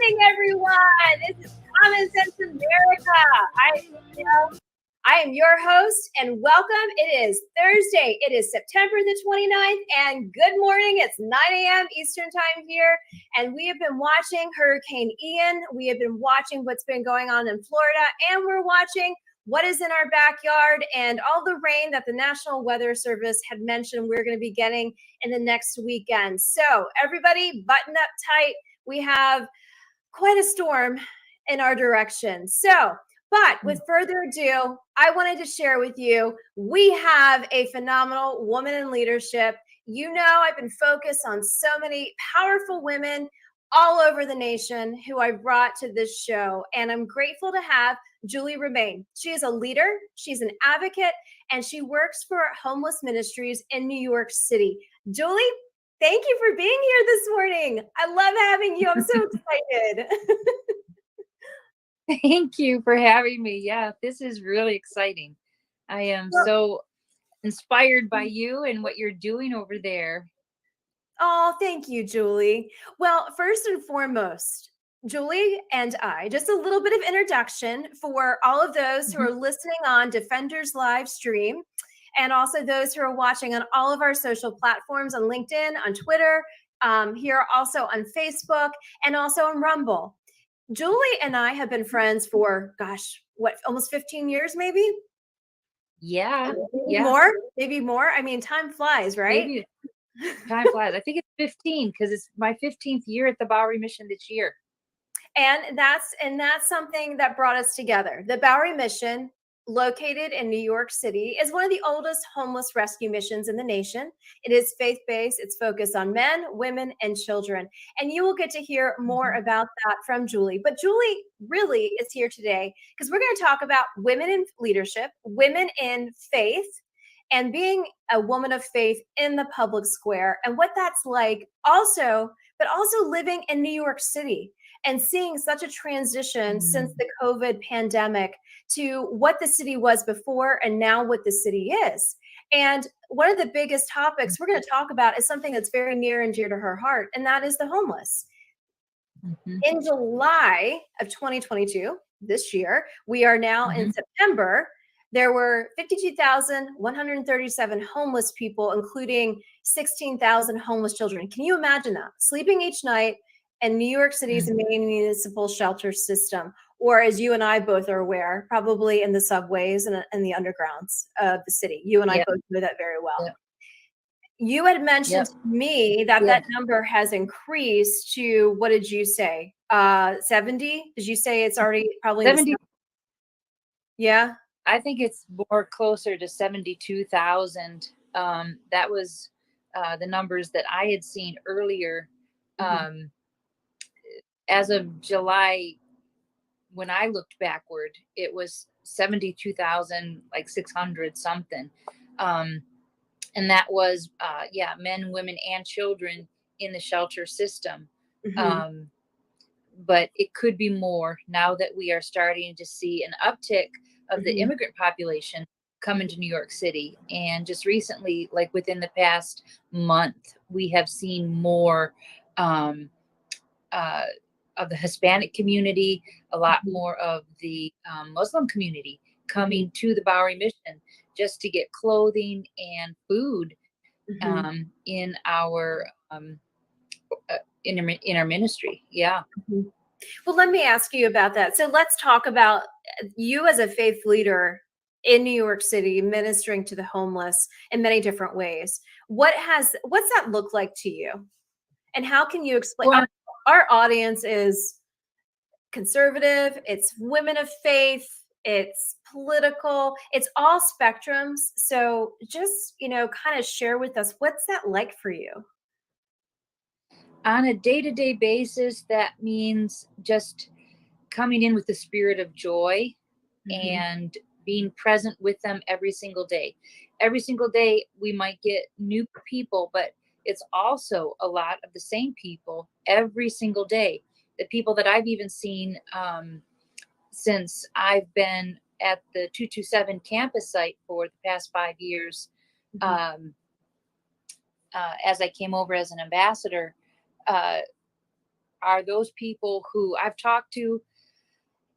morning, everyone. This is Common Sense America. I am your host, and welcome. It is Thursday. It is September the 29th, and good morning. It's 9 a.m. Eastern time here, and we have been watching Hurricane Ian. We have been watching what's been going on in Florida, and we're watching what is in our backyard and all the rain that the National Weather Service had mentioned we're going to be getting in the next weekend. So everybody button up tight. We have quite a storm in our direction. But with further ado, I wanted to share with you, we have a phenomenal woman in leadership. You know, I've been focused on so many powerful women all over the nation who I brought to this show. And I'm grateful to have Julie Ramaine. She is a leader, she's an advocate, and she works for Homeless Ministries in New York City. Julie, thank you for being here this morning. I love having you. I'm so excited. Thank you for having me. Yeah, this is really exciting. I am so inspired by you and what you're doing over there. Oh, thank you, Julie. Well, first and foremost, Julie and I, just a little bit of introduction for all of those who are listening on Defenders live stream, and also those who are watching on all of our social platforms on LinkedIn, on Twitter, here also on Facebook, and also on Rumble. Julie and I have been friends for, almost 15 years, maybe? Yeah. Maybe more. I mean, time flies, right? Maybe. Time flies. I think it's 15 because it's my 15th year at the Bowery Mission this year. And that's something that brought us together. The Bowery Mission, located in New York City, is one of the oldest homeless rescue missions in the nation. It is faith-based. It's focused on men, women, and children. And you will get to hear more about that from Julie. But Julie really is here today because we're going to talk about women in leadership, women in faith, and being a woman of faith in the public square and what that's like but also living in New York City and seeing such a transition since the COVID pandemic to what the city was before and now what the city is. And one of the biggest topics we're going to talk about is something that's very near and dear to her heart, and that is the homeless. In July of 2022, this year, we are now in September, there were 52,137 homeless people, including 16,000 homeless children. Can you imagine that? Sleeping each night in New York City's main municipal shelter system, or as you and I both are aware, probably in the subways and in the undergrounds of the city. You and I both know that very well. Yeah. You had mentioned to me that that number has increased to, what did you say? 70? Did you say it's already probably 70? Yeah. I think it's more closer to 72,000. That was the numbers that I had seen earlier. As of July, when I looked backward, it was 72,000, like 600 something. And that was, men, women, and children in the shelter system. But it could be more now that we are starting to see an uptick of the immigrant population come into New York City. And just recently, like within the past month, we have seen more of the Hispanic community, a lot more of the Muslim community coming to the Bowery Mission just to get clothing and food in our ministry. Yeah. Well, let me ask you about that. So let's talk about you as a faith leader in New York City, ministering to the homeless in many different ways. What's that look like to you? And how can you explain? Our audience is conservative, it's women of faith, it's political, it's all spectrums. So just, kind of share with us, what's that like for you? On a day-to-day basis, that means just coming in with the spirit of joy and being present with them every single day. Every single day, we might get new people, but it's also a lot of the same people every single day. The people that I've even seen since I've been at the 227 campus site for the past 5 years, as I came over as an ambassador, are those people who I've talked to,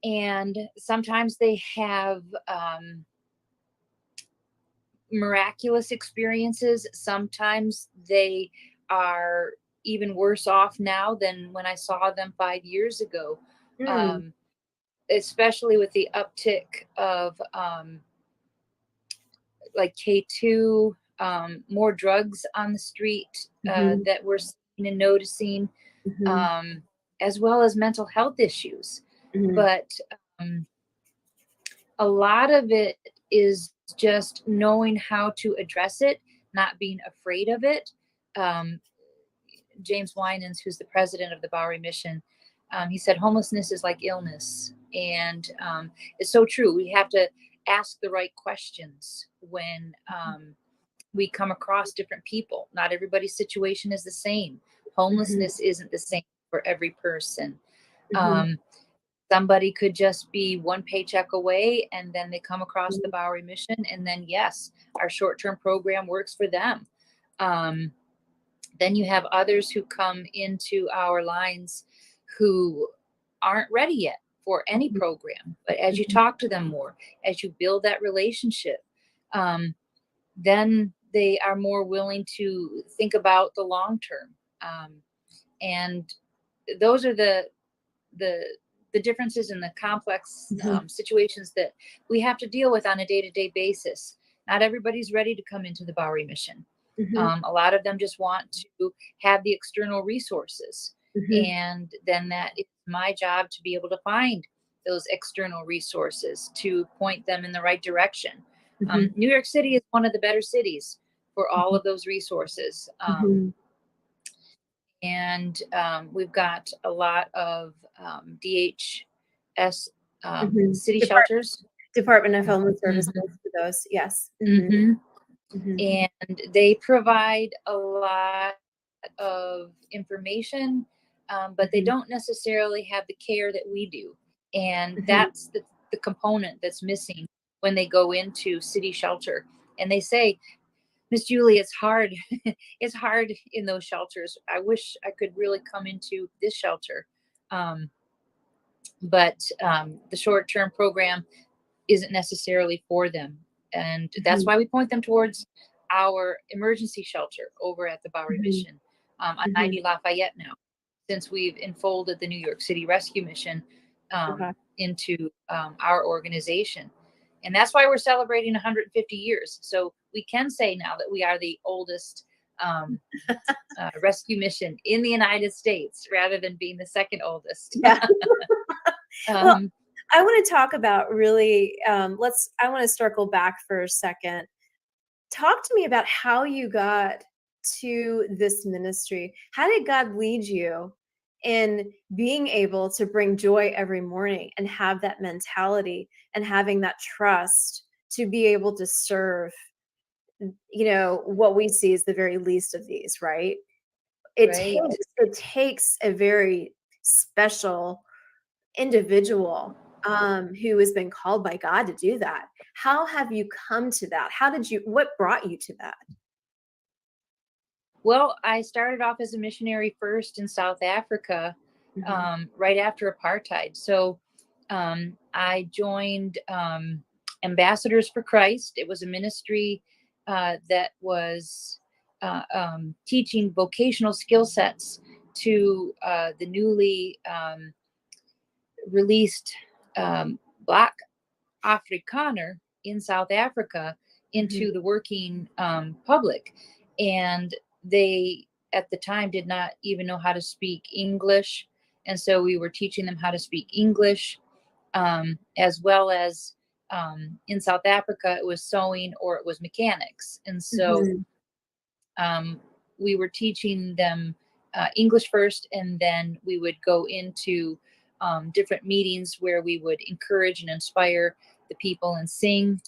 and sometimes they have miraculous experiences. Sometimes they are even worse off now than when I saw them 5 years ago. Especially with the uptick of like K2, more drugs on the street that we're seeing and noticing, as well as mental health issues. But a lot of it is just knowing how to address it, not being afraid of it. James Winans, who's the president of the Bowery Mission, he said homelessness is like illness. And it's so true. We have to ask the right questions when we come across different people. Not everybody's situation is the same. Homelessness isn't the same for every person. Somebody could just be one paycheck away, and then they come across the Bowery Mission, and then yes, our short-term program works for them. Then you have others who come into our lines who aren't ready yet for any program. But as you talk to them more, as you build that relationship, then they are more willing to think about the long term. And those are the differences in the complex situations that we have to deal with on a day-to-day basis. Not everybody's ready to come into the Bowery Mission. A lot of them just want to have the external resources. And then that is my job to be able to find those external resources to point them in the right direction. New York City is one of the better cities for all of those resources. And we've got a lot of DHS city shelters. Department of Homeless Services for those, yes. And they provide a lot of information, but they don't necessarily have the care that we do. And that's the component that's missing when they go into city shelter. And they say, Miss Julie, it's hard. It's hard in those shelters. I wish I could really come into this shelter. But the short-term program isn't necessarily for them. And that's why we point them towards our emergency shelter over at the Bowery Mission on 90 Lafayette now, since we've enfolded the New York City Rescue Mission into our organization. And that's why we're celebrating 150 years. So we can say now that we are the oldest rescue mission in the United States, rather than being the second oldest. Well, I want to talk about really, I want to circle back for a second. Talk to me about how you got to this ministry. How did God lead you in being able to bring joy every morning and have that mentality and having that trust to be able to serve, what we see is the very least of these, right? It takes a very special individual who has been called by God to do that. How have you come to that? What brought you to that? Well, I started off as a missionary first in South Africa, right after apartheid. So I joined Ambassadors for Christ. It was a ministry that was teaching vocational skill sets to the newly released Black Afrikaner in South Africa into the working public. And they, at the time, did not even know how to speak English. And so we were teaching them how to speak English, as well as in South Africa, it was sewing or it was mechanics. And so we were teaching them English first, and then we would go into different meetings where we would encourage and inspire the people and sing,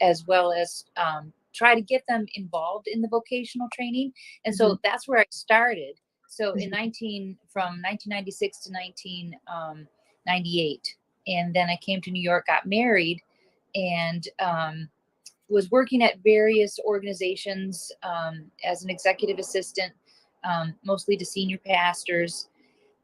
as well as try to get them involved in the vocational training. And so that's where I started. So from 1996 to 1998. And then I came to New York, got married, and was working at various organizations as an executive assistant, mostly to senior pastors.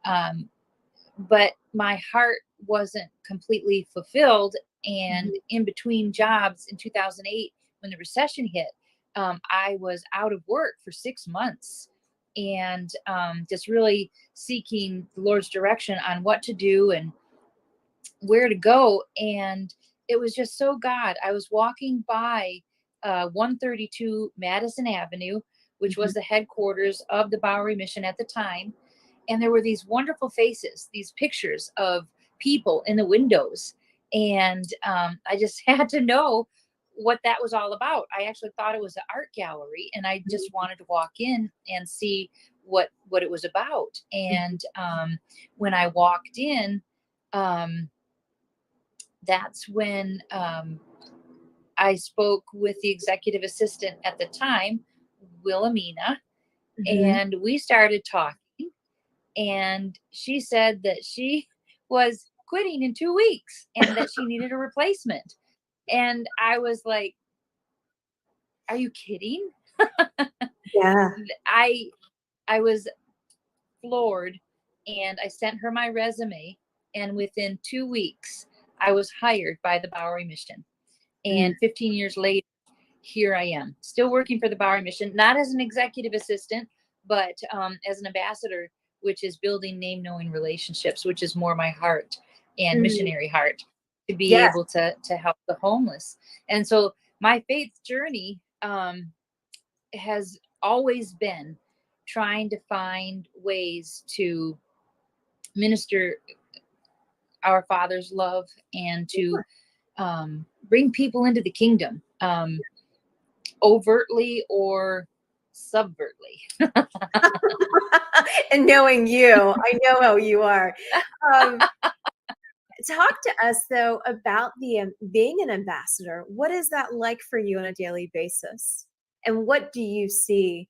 But my heart wasn't completely fulfilled. And in between jobs in 2008, when the recession hit, I was out of work for 6 months, and just really seeking the Lord's direction on what to do and where to go. And it was just so God. I was walking by 132 Madison Avenue, which was the headquarters of the Bowery Mission at the time. And there were these wonderful faces, these pictures of people in the windows. And I just had to know what that was all about. I actually thought it was an art gallery, and I just wanted to walk in and see what it was about. And when I walked in, that's when I spoke with the executive assistant at the time, Wilhelmina, and we started talking. And she said that she was quitting in 2 weeks and that she needed a replacement. And I was like, are you kidding? Yeah. I was floored, and I sent her my resume, and within 2 weeks I was hired by the Bowery Mission. And 15 years later, here I am, still working for the Bowery Mission, not as an executive assistant, but as an ambassador, which is building name-knowing relationships, which is more my heart and missionary heart, to be Yes. able to help the homeless. And so my faith journey has always been trying to find ways to minister our Father's love and to bring people into the kingdom, overtly or subvertly. And knowing you, I know how you are. Talk to us though about the being an ambassador. What is that like for you on a daily basis? And what do you see?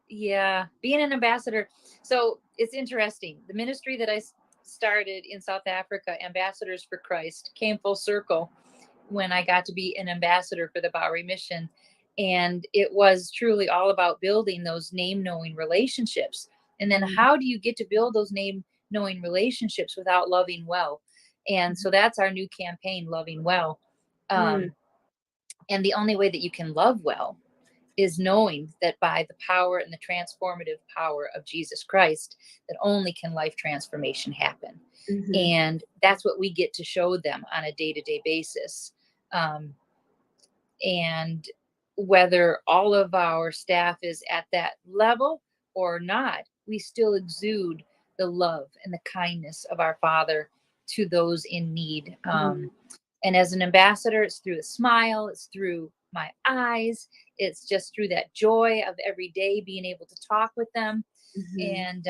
Yeah, being an ambassador. So it's interesting. The ministry that I started in South Africa, Ambassadors for Christ, came full circle when I got to be an ambassador for the Bowery Mission. And it was truly all about building those name knowing relationships. And then how do you get to build those name knowing relationships without loving well? And so that's our new campaign, Loving Well. And the only way that you can love well is knowing that by the power and the transformative power of Jesus Christ, that only can life transformation happen. And that's what we get to show them on a day-to-day basis. And whether all of our staff is at that level or not, we still exude the love and the kindness of our Father to those in need. And as an ambassador, it's through a smile, it's through my eyes, it's just through that joy of every day being able to talk with them. And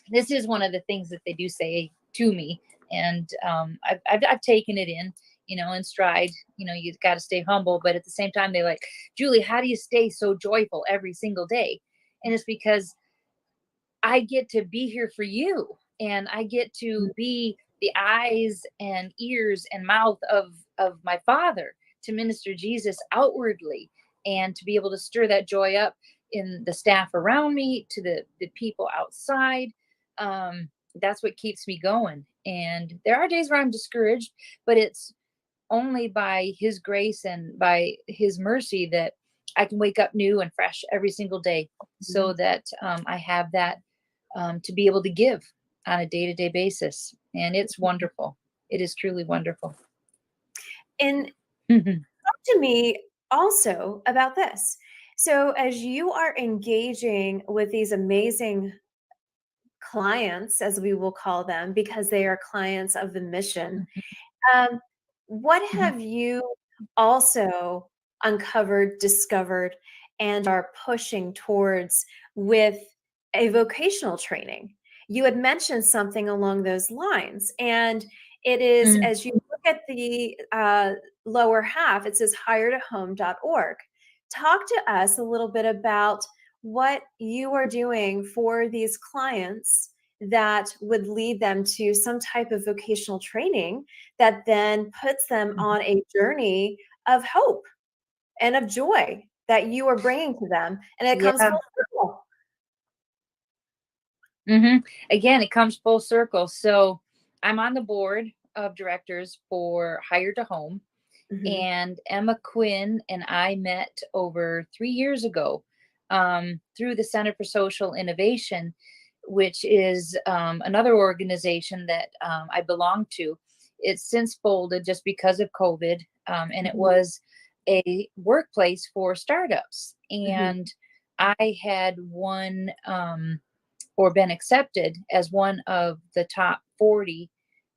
this is one of the things that they do say to me. And I've taken it in stride. You've got to stay humble, but at the same time, they're like, Julie, how do you stay so joyful every single day? And it's because I get to be here for you, and I get to be the eyes and ears and mouth of my Father, to minister Jesus outwardly, and to be able to stir that joy up in the staff around me, to the people outside. That's what keeps me going. And there are days where I'm discouraged, but it's only by his grace and by his mercy that I can wake up new and fresh every single day, so that I have that to be able to give on a day-to-day basis. And it's wonderful. It is truly wonderful. And talk to me also about this. So as you are engaging with these amazing clients, as we will call them, because they are clients of the mission, what have you also uncovered, discovered, and are pushing towards with a vocational training? You had mentioned something along those lines, and it is, as you look at the lower half, it says hiredahome.org. Talk to us a little bit about what you are doing for these clients that would lead them to some type of vocational training that then puts them on a journey of hope and of joy that you are bringing to them, and it comes Yeah. full circle. Again, it comes full circle. So I'm on the board of directors for Hire to Home, Mm-hmm. and Emma Quinn and I met over 3 years ago through the Center for Social Innovation, which is another organization that I belong to. It's since folded just because of COVID, and it Mm-hmm. was a workplace for startups. Mm-hmm. And I had won or been accepted as one of the top 40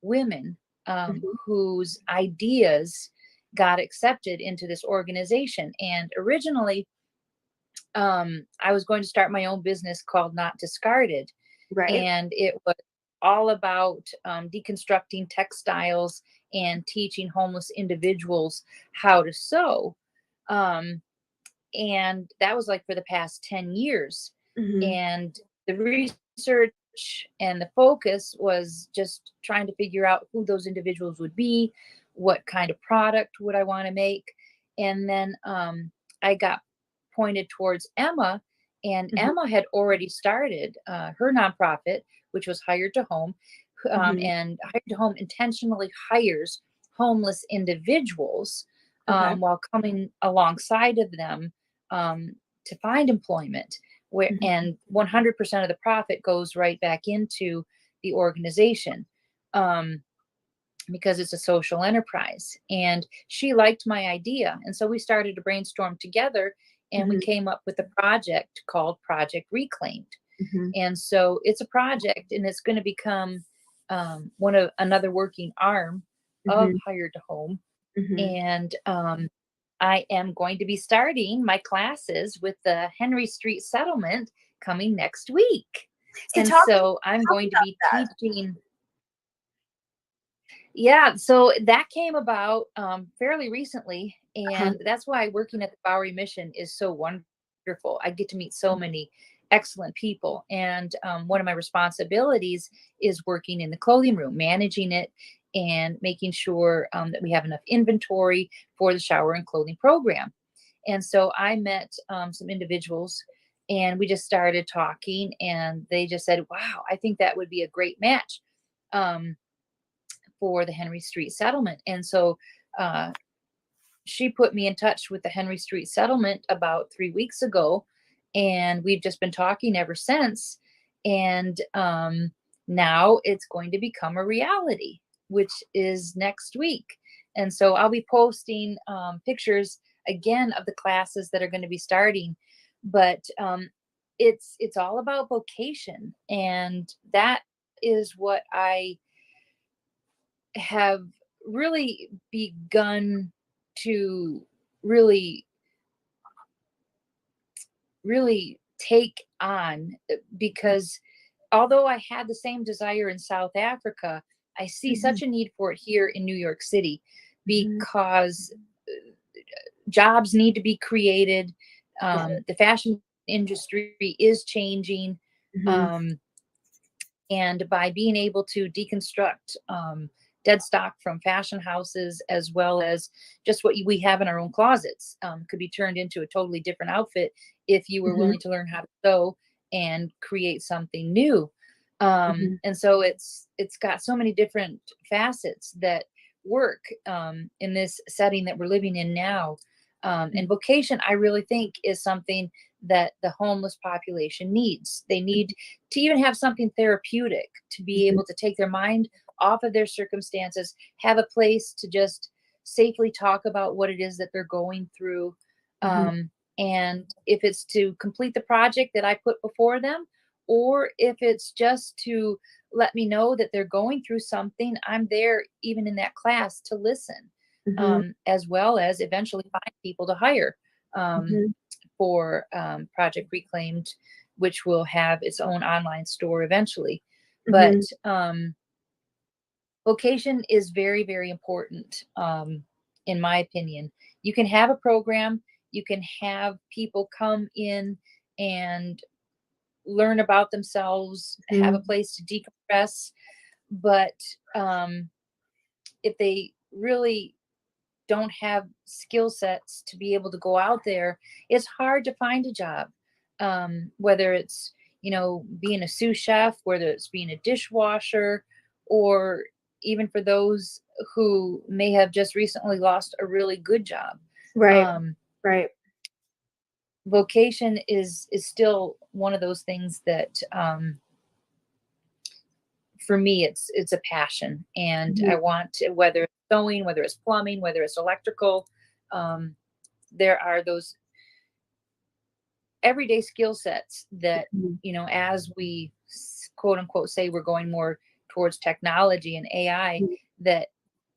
women Mm-hmm. whose ideas got accepted into this organization. And originally, I was going to start my own business called Not Discarded. Right. And it was all about deconstructing textiles and teaching homeless individuals how to sew. Um, and that was like for the past 10 years. Mm-hmm. And the research and the focus was just trying to figure out who those individuals would be, what kind of product would I want to make. And then I got pointed towards Emma, and Mm-hmm. Emma had already started her nonprofit, which was Hired to Home. Mm-hmm. And Hired to Home intentionally hires homeless individuals Okay. while coming alongside of them to find employment. Where Mm-hmm. and 100% of the profit goes right back into the organization. Um, because it's a social enterprise. And she liked my idea. And so we started to brainstorm together, and we Mm-hmm. came up with a project called Project Reclaimed. Mm-hmm. And so it's a project, and it's going to become one of another working arm of Mm-hmm. Hired to Home. Mm-hmm. And I am going to be starting my classes with the Henry Street Settlement coming next week. So And talk so I'm going to about be that. teaching. Yeah, so that came about fairly recently, Uh-huh. and that's why working at the Bowery Mission is so wonderful. I get to meet so many excellent people, and one of my responsibilities is working in the clothing room, managing it, and making sure that we have enough inventory for the shower and clothing program. And so I met some individuals, and we just started talking, and they just said, "Wow, I think that would be a great match." Um, for the Henry Street settlement. And so uh, she put me in touch with the Henry Street settlement about 3 weeks ago. And we've just been talking ever since. And now it's going to become a reality, which is next week. And so I'll be posting pictures again of the classes that are going to be starting. But it's all about vocation, and that is what I have really begun to really take on because although I had the same desire in South Africa, I see Mm-hmm. such a need for it here in New York City Mm-hmm. because jobs need to be created. Right. The fashion industry is changing. Mm-hmm. Um, and by being able to deconstruct dead stock from fashion houses as well as just what we have in our own closets could be turned into a totally different outfit if you were Mm-hmm. willing to learn how to sew and create something new. Mm-hmm. And so it's got so many different facets that work in this setting that we're living in now. And vocation, I really think, is something that the homeless population needs. They need to even have something therapeutic to be Mm-hmm. able to take their mind off of their circumstances, have a place to just safely talk about what it is that they're going through. Mm-hmm. And if it's to complete the project that I put before them, or if it's just to let me know that they're going through something, I'm there even in that class to listen, Mm-hmm. as well as eventually find people to hire. Um, Mm-hmm. for Project Reclaimed, which will have its own online store eventually. But Mm-hmm. vocation is very, very important, in my opinion. You can have a program, you can have people come in and learn about themselves, have a Mm-hmm. place to decompress, but um, if they really don't have skill sets to be able to go out there, it's hard to find a job. Whether it's, being a sous chef, whether it's being a dishwasher, or even for those who may have just recently lost a really good job. Right. Um, Right. Vocation is still one of those things that, for me, it's a passion, and I Mhm. want to, whether it's sewing, whether it's plumbing, whether it's electrical, um, there are those everyday skill sets that, Mhm. as we quote unquote say we're going more towards technology and AI, that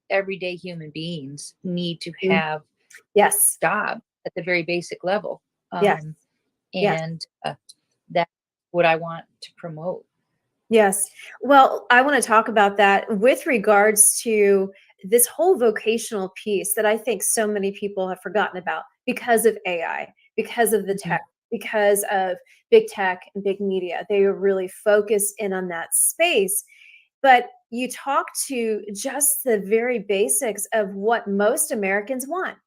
everyday human beings need to Mhm. have Yes. job at the very basic level. Yes. Yes. And That's what I want to promote. Yes. Well, I want to talk about that with regards to this whole vocational piece that I think so many people have forgotten about because of AI, because of the Mhm. tech, because of big tech and big media. They are really focused in on that space. But you talk to just the very basics of what most Americans want.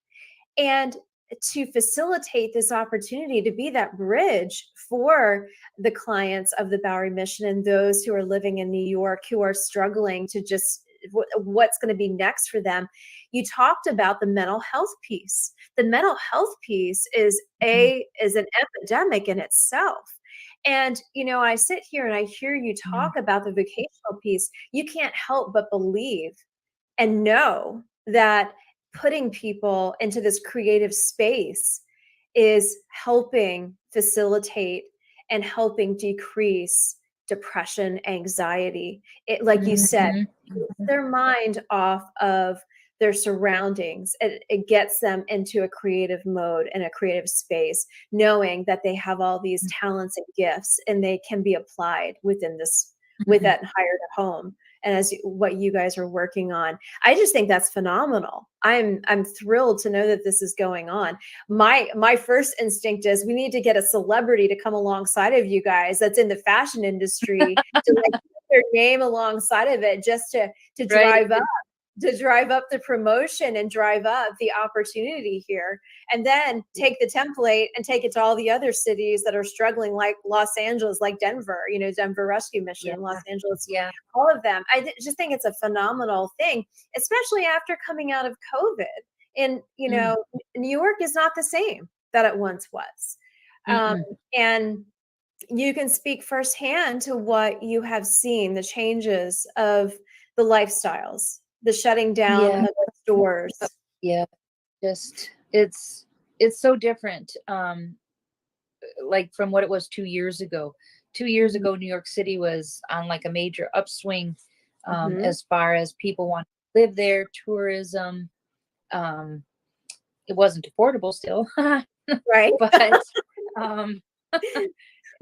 And to facilitate this opportunity to be that bridge for the clients of the Bowery Mission and those who are living in New York who are struggling to just what's going to be next for them. You talked about the mental health piece. The mental health piece Mhm. is an epidemic in itself. And I sit here and I hear you Yeah. talk about the vocational piece. You can't help but believe and know that putting people into this creative space is helping facilitate and helping decrease depression, anxiety. It, like you said, Mhm. takes their mind off of their surroundings. It gets them into a creative mode and a creative space, knowing that they have all these talents and gifts and they can be applied within this, with Mhm. that hired home. And as what you guys are working on, I just think that's phenomenal. I'm thrilled to know that this is going on. My first instinct is we need to get a celebrity to come alongside of you guys that's in the fashion industry to like put their name alongside of it, just to Right. drive up the promotion and drive up the opportunity here, and then take the template and take it to all the other cities that are struggling, like Los Angeles, like Denver, Denver Rescue Yeah. Mission, Los Angeles, Yeah. all of them. Just think it's a phenomenal thing, especially after coming out of COVID. And Mm. New York is not the same that it once was. um, Mm-mm. and you can speak firsthand to what you have seen, the changes of the lifestyles, the shutting down of Yeah. the stores. Yeah. Just it's so different. Like from what it was 2 years ago. 2 years Mhm, ago, New York City was on like a major upswing, mhm, as far as people want to live there, tourism. Um, it wasn't affordable still, right? but um,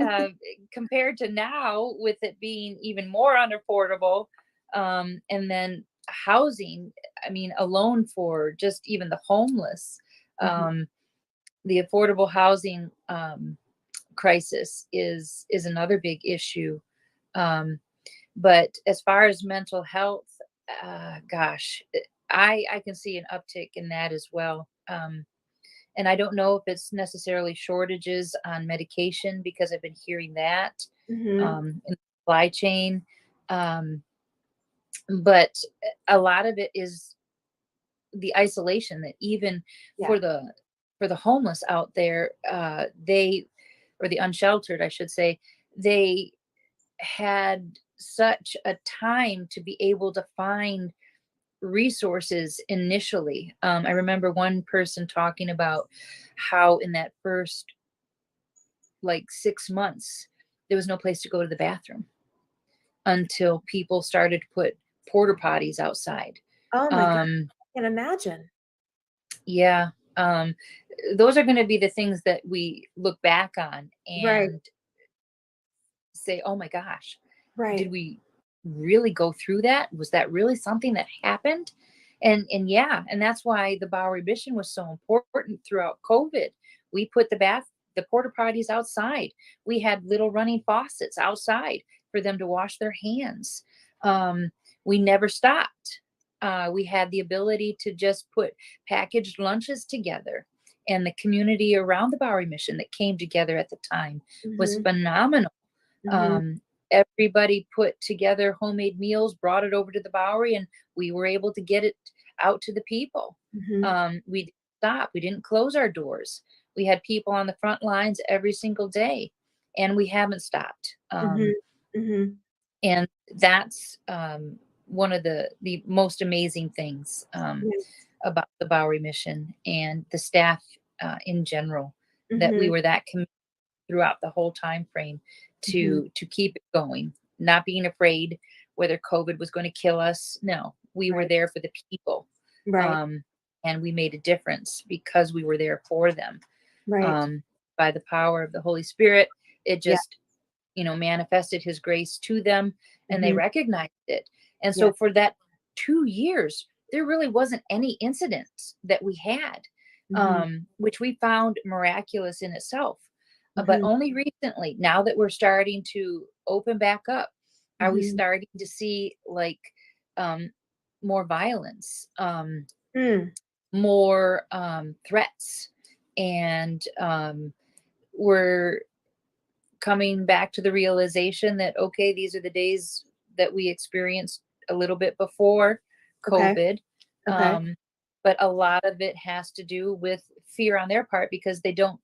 uh, compared to now, with it being even more unaffordable, and then housing, I mean, alone for just even the homeless, Mhm, um, the affordable housing crisis is another big issue. Um, but as far as mental health, gosh, I can see an uptick in that as well. And I don't know if it's necessarily shortages on medication, because I've been hearing that, mhm. in the supply chain. Um, but a lot of it is the isolation that even Yeah. for the homeless out there, they, or the unsheltered, I should say, they had such a time to be able to find resources initially. I remember one person talking about how in that first like 6 months, there was no place to go to the bathroom until people started to put porta potties outside. Oh my god, Um, I can imagine. yeah, those are going to be the things that we look back on Right, and say, "Oh my gosh, did right. we really go through that? Was that really something that happened?" And yeah, and that's why the Bowery Mission was so important throughout COVID. We put the porta potties outside. We had little running faucets outside for them to wash their hands. We never stopped. we had the ability to just put packaged lunches together. And the community around the Bowery Mission that came together at the time was Mhm. phenomenal. Mhm. Um, Everybody put together homemade meals, brought it over to the Bowery, and we were able to get it out to the people. Mhm. We didn't stop. We didn't close our doors. We had people on the front lines every single day, and we haven't stopped. Mhm. Mhm. And that's one of the most amazing things Yeah. about the Bowery mission and the staff in general, that we Mhm. were that committed throughout the whole time frame Mhm. to keep it going, not being afraid whether COVID was going to kill us. No, we were Right. there for the people, Right. um, and we made a difference because we were there for them. Right. By the power of the Holy Spirit, it Yeah. just, manifested His grace to them, and they Mhm. recognized it. And Yeah. so for that 2 years, there really wasn't any incidents that we had, Mhm. which we found miraculous in itself. But Mhm. only recently, now that we're starting to open back up, are we Mhm. starting to see like um, more violence, Mm. more threats, and we're coming back to the realization that, okay, these are the days that we experienced a little bit before Okay. COVID. Okay. Um, but a lot of it has to do with fear on their part because they don't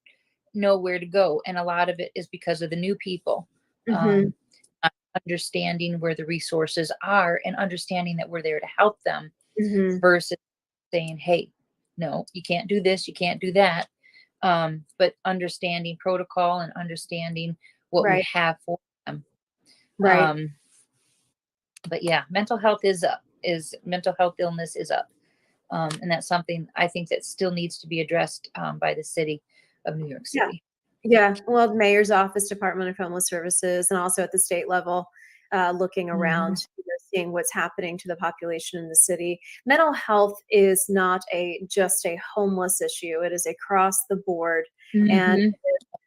know where to go. And a lot of it is because of the new people, Mhm. um, not understanding where the resources are and understanding that we're there to help them Mhm. versus saying, hey, no, you can't do this, you can't do that. But understanding protocol and understanding what we Right. have for them. Right. Um, but yeah, mental health is up, is mental health illness is up. And that's something I think that still needs to be addressed by the city of New York Yeah. City. Yeah. Well, the mayor's office, Department of Homeless Services, and also at the state level, looking around, Mhm. seeing what's happening to the population in the city. Mental health is not just a homeless issue. It is across the board and Mhm.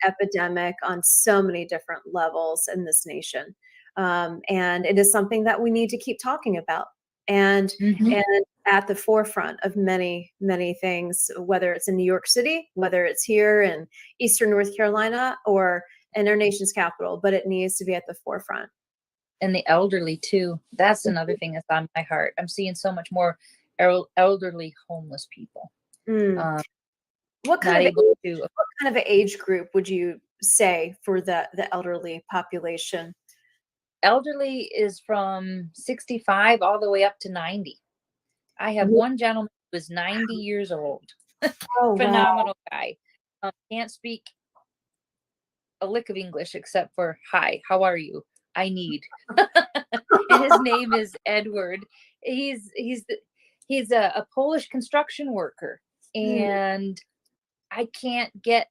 epidemic on so many different levels in this nation. And it is something that we need to keep talking about. And Mhm. and at the forefront of many, many things, whether it's in New York City, whether it's here in Eastern North Carolina, or in our nation's capital, but it needs to be at the forefront. And the elderly too. That's another thing that's on my heart. I'm seeing so much more elderly homeless people, Mm. um, What kind not of able age, to. what kind of age group would you say for the elderly population? Elderly is from 65 all the way up to 90. I have Wo- one gentleman who is 90 years old, Oh wow. phenomenal guy. Can't speak a lick of English except for hi, how are you? I need. And his name is Edward. He's a Polish construction worker, Mm, and I can't get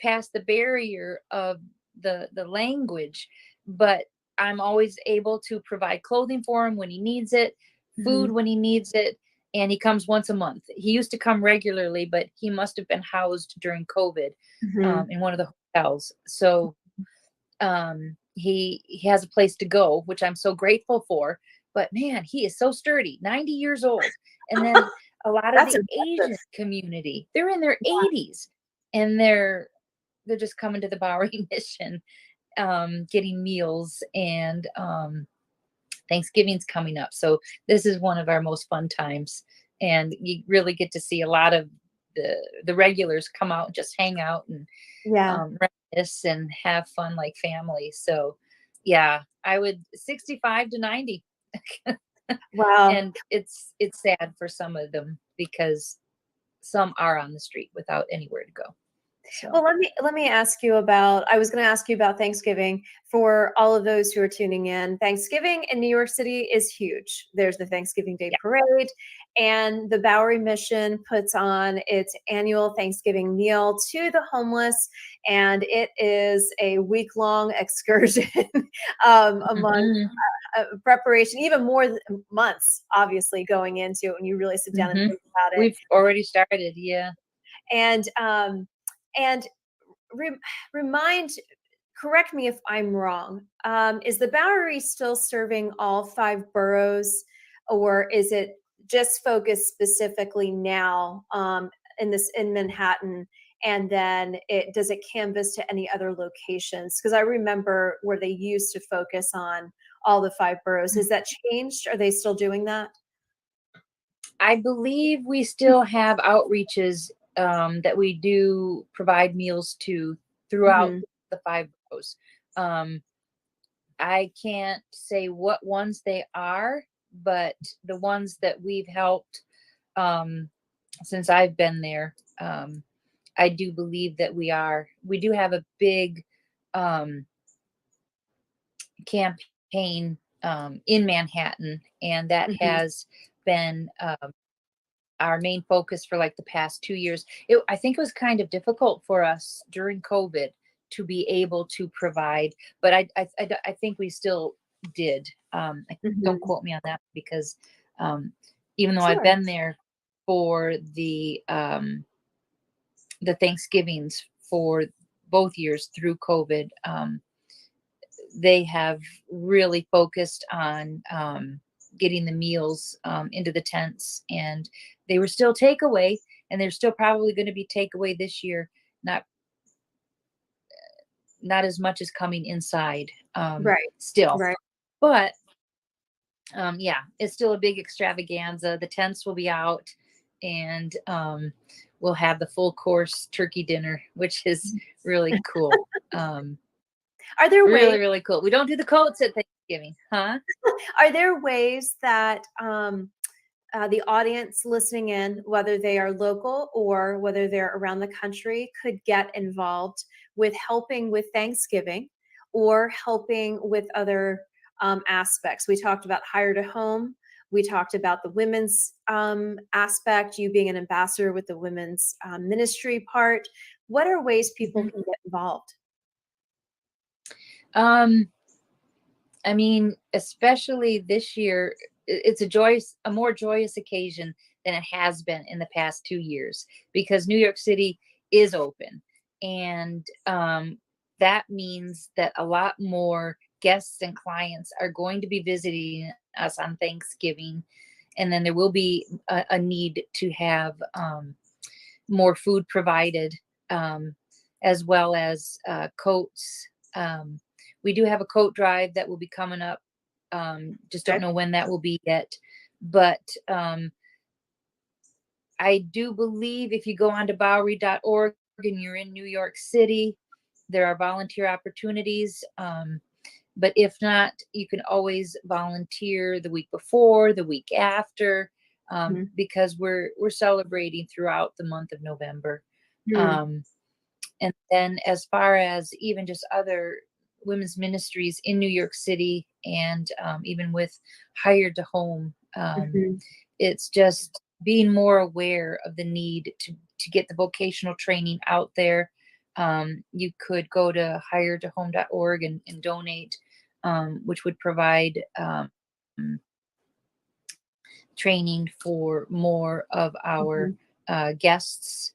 past the barrier of the language, but I'm always able to provide clothing for him when he needs it, food mhm, when he needs it, and he comes once a month. He used to come regularly, but he must have been housed during COVID mhm. in one of the hotels. So he has a place to go, which I'm so grateful for. But man, he is so sturdy, 90 years old. And then a lot of That's the impressive. Asian community, they're in their 80s, and they're just coming to the Bowery mission, getting meals, and Thanksgiving's coming up. So this is one of our most fun times. And you really get to see a lot of the regulars come out and just hang out and Yeah. reminisce and have fun like family. So yeah, I would 65 to 90. Wow. And it's sad for some of them because some are on the street without anywhere to go. So Well, let me ask you about, I was going to ask you about Thanksgiving for all of those who are tuning in. Thanksgiving in New York City is huge. There's the Thanksgiving Day yeah. parade, and the Bowery Mission puts on its annual Thanksgiving meal to the homeless, and it is a week-long excursion among Mhm. preparation, even more months, obviously, going into it when you really sit down and Mhm. think about it. We've already started. Yeah. And and re- remind, correct me if I'm wrong. Is the Bowery still serving all five boroughs, or is it just focus specifically now in Manhattan, and then does it canvas to any other locations? Because I remember where they used to focus on all the 5 boroughs. Has that changed? Are they still doing that? I believe we still have outreaches that we do provide meals to throughout the 5 boroughs. I can't say what ones they are, but the ones that we've helped since I've been there, I do believe that we do have a big campaign in Manhattan, and that has been our main focus for like the past 2 years. I think it was kind of difficult for us during COVID to be able to provide, but I think we still did. Don't quote me on that, because even though I've been there for the Thanksgivings for both years through COVID, they have really focused on getting the meals into the tents, and they were still takeaway, and they're still probably going to be takeaway this year. Not as much as coming inside still. Right. But yeah, it's still a big extravaganza. The tents will be out, and we'll have the full course turkey dinner, which is really cool. Are there really, ways, really cool. We don't do the coats at Thanksgiving, huh? are there ways that the audience listening in, whether they are local or whether they're around the country, could get involved with helping with Thanksgiving or helping with other aspects? We talked about hire to home. We talked about the women's aspect, you being an ambassador with the women's ministry part. What are ways people can get involved? I mean, especially this year, it's a more joyous occasion than it has been in the past 2 years, because New York City is open, and that means that a lot more guests and clients are going to be visiting us on Thanksgiving, and then there will be a need to have more food provided, as well as coats. We do have a coat drive that will be coming up. Just don't know when that will be yet. But I do believe if you go on to Bowery.org and you're in New York City, there are volunteer opportunities. But if not, you can always volunteer the week before, the week after, because we're celebrating throughout the month of November. And then as far as even just other women's ministries in New York City, and even with Hired to Home, it's just being more aware of the need to get the vocational training out there. You could go to hiredtohome.org and donate, which would provide training for more of our guests,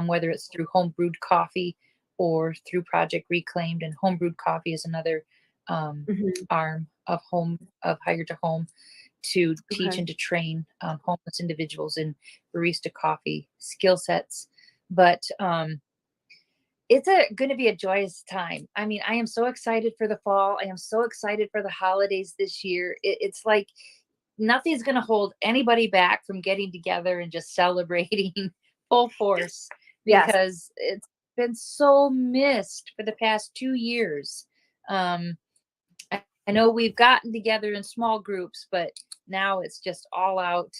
whether it's through home brewed coffee or through Project Reclaimed. And home brewed coffee is another arm of Hired to Home, to teach and to train homeless individuals in barista coffee skill sets. But it's going to be a joyous time. I mean, I am so excited for the fall. I am so excited for the holidays this year. It's like nothing's going to hold anybody back from getting together and just celebrating full force, because it's been so missed for the past 2 years. I know we've gotten together in small groups, but now it's just all out.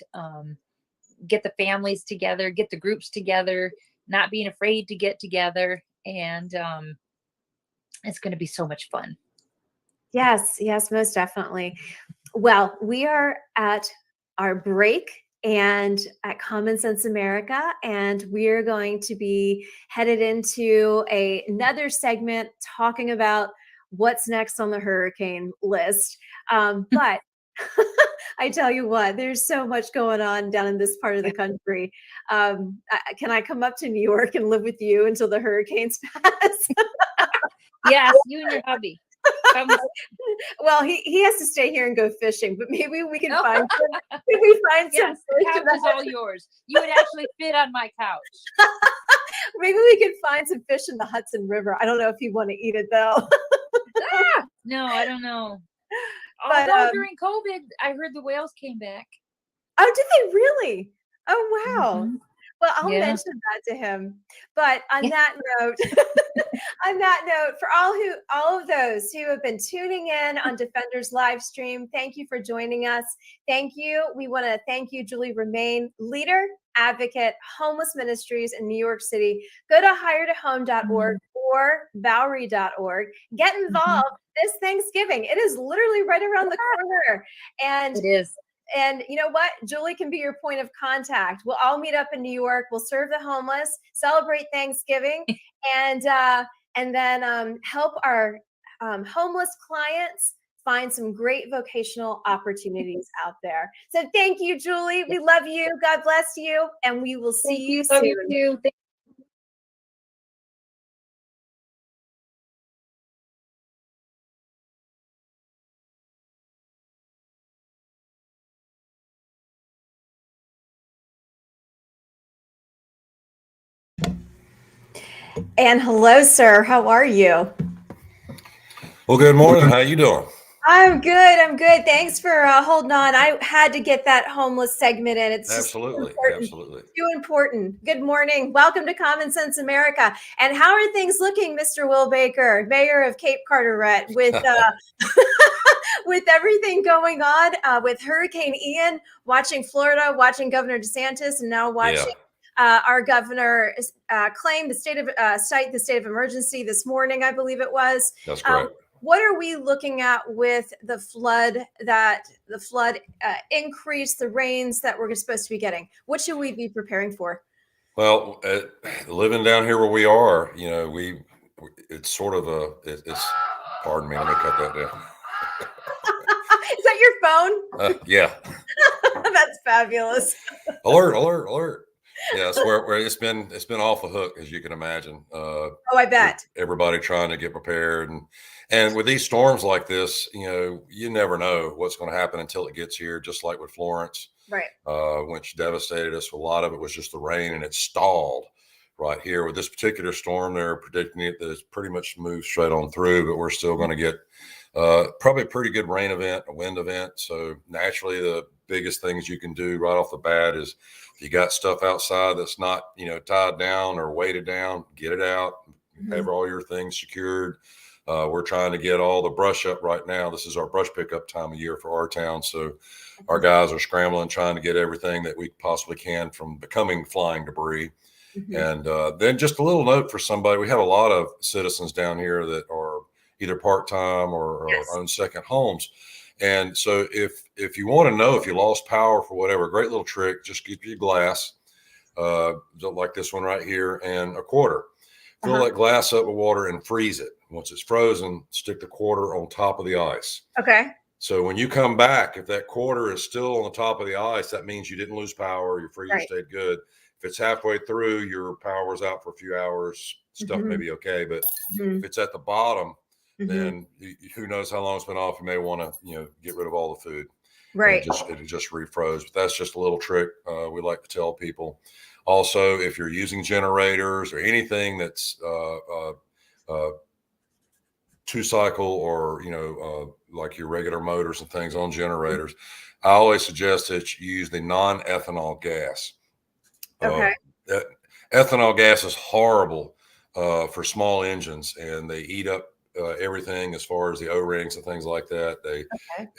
Get the families together, get the groups together, not being afraid to get together. And it's going to be so much fun. Yes, most definitely. Well, we are at our break and at Common Sense America, and we're going to be headed into another segment talking about what's next on the hurricane list. But I tell you what, there's so much going on down in this part of the country. Can I come up to New York and live with you until the hurricanes pass? Yes, you and your hubby. Well, he has to stay here and go fishing, but maybe we can find some, maybe we find some Yes, the fish couch is all yours. You would actually fit on my couch. maybe we could find some fish in the Hudson River. I don't know if you want to eat it though. No, I don't know. But, Although during COVID, I heard the whales came back. Oh, did they really? Oh, wow. Mhm. Well, I'll Yeah. mention that to him. But on that note, on that note, for all of those who have been tuning in on Defenders live stream, thank you for joining us. Thank you. We want to thank you, Julie Ramaine, leader, advocate, homeless ministries in New York City. Go to hiretahome.org or Bowery.org. Get involved this Thanksgiving. It is literally right around the corner. And It is. and you know what? Julie can be your point of contact. We'll all meet up in New York. We'll serve the homeless, celebrate Thanksgiving, and then help our homeless clients find some great vocational opportunities out there. So thank you, Julie. We love you. God bless you, and we will see you soon. Love you too. And hello, sir. How are you? Well, good morning. How you doing? I'm good. I'm good. Thanks for holding on. I had to get that homeless segment in. It's Absolutely. absolutely too important. Good morning. Welcome to Common Sense America. And how are things looking, Mr. Will Baker, Mayor of Cape Carteret, with with everything going on with Hurricane Ian, watching Florida, watching Governor DeSantis, and now watching our governor claim cite the state of emergency this morning, I believe it was. That's correct. What are we looking at with the flood increase, the rains that we're supposed to be getting? What should we be preparing for? Well, living down here where we are, it's sort of it's, pardon me, let me cut that down. Is that your phone? Yeah. That's fabulous. Alert. Yeah, it's where it's been off the hook, as you can imagine. I bet. Everybody trying to get prepared. And with these storms like this, you never know what's going to happen until it gets here, just like with Florence, right? Which devastated us. A lot of it was just the rain, and it stalled right here. With this particular storm, they're predicting it that it's pretty much moved straight on through, but we're still going to get probably a pretty good rain event, a wind event. So naturally, the biggest things you can do right off the bat is if you got stuff outside that's not, tied down or weighted down, get it out, have all your things secured. We're trying to get all the brush up right now. This is our brush pickup time of year for our town. So our guys are scrambling, trying to get everything that we possibly can from becoming flying debris. And then just a little note for somebody. We have a lot of citizens down here that are either part-time or own second homes. And so if you want to know if you lost power for whatever, great little trick, just get your glass, like this one right here, and a quarter. Fill that glass up with water and freeze it. Once it's frozen, stick the quarter on top of the ice. Okay. So when you come back, if that quarter is still on the top of the ice, that means you didn't lose power. Your freezer stayed good. If it's halfway through, your power was out for a few hours, stuff may be okay. But if it's at the bottom, then who knows how long it's been off. You may want to, get rid of all the food. Right. It just refroze. But that's just a little trick we like to tell people. Also, if you're using generators or anything that's two-cycle or, like your regular motors and things on generators, I always suggest that you use the non-ethanol gas. Okay. Ethanol gas is horrible for small engines, and they eat up everything as far as the O-rings and things like that.